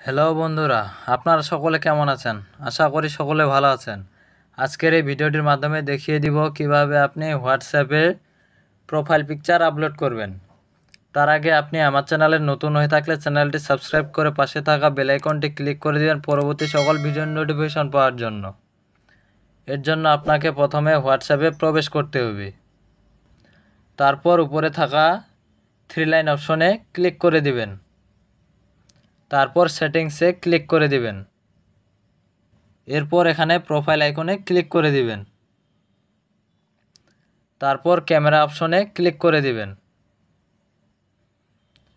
Hello বন্ধুরা, আপনারা সকলে কেমন আছেন? আশা করি সকলে ভালো আছেন। আজকের এই ভিডিওটির মাধ্যমে দেখিয়ে দিব কিভাবে আপনি হোয়াটসঅ্যাপে প্রোফাইল পিকচার আপলোড করবেন। তার আগে আপনি আমার চ্যানেলে নতুন হয়ে থাকলে চ্যানেলটি সাবস্ক্রাইব করে পাশে থাকা বেল আইকনটি ক্লিক করে দিবেন পরবর্তী সকল ভিডিওর নোটিফিকেশন পাওয়ার জন্য। এর জন্য আপনাকে প্রথমে হোয়াটসঅ্যাপে প্রবেশ করতে হবে। তারপর উপরে থাকা 3 লাইন অপশনে ক্লিক করে দিবেন। তারপর সেটিংসে ক্লিক করে দিবেন। এরপর এখানে প্রোফাইল আইকনে ক্লিক করে দিবেন। তারপর ক্যামেরা অপশনে ক্লিক করে দিবেন।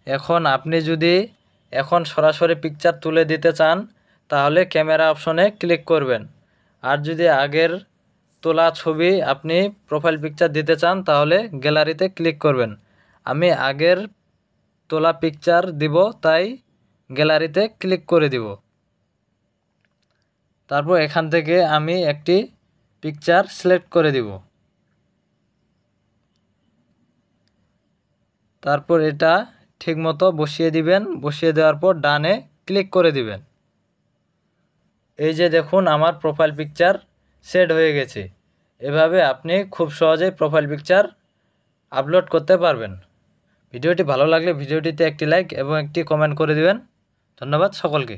এখন আপনি যদি সরাসরি পিকচার তুলে দিতে চান তাহলে ক্যামেরা অপশনে ক্লিক করবেন। আর যদি আগের তোলা ছবি আপনি প্রোফাইল পিকচার দিতে চান তাহলে গ্যালারিতে ক্লিক করবেন। আমি আগের তোলা পিকচার দিব, তাই গ্যালারিতে ক্লিক করে দিব। তারপর এখান থেকে আমি একটি পিকচার সিলেক্ট করে দিব। তারপর এটা ঠিকমতো বসিয়ে দিবেন। বসিয়ে দেওয়ার পর ডানে ক্লিক করে দিবেন। এই যে দেখুন, আমার প্রোফাইল পিকচার সেট হয়ে গেছে। এভাবে আপনি খুব সহজেই প্রোফাইল পিকচার আপলোড করতে পারবেন। ভিডিওটি ভালো লাগলে ভিডিওটিতে একটি লাইক এবং একটি কমেন্ট করে দিবেন। ধন্যবাদ সকলকে।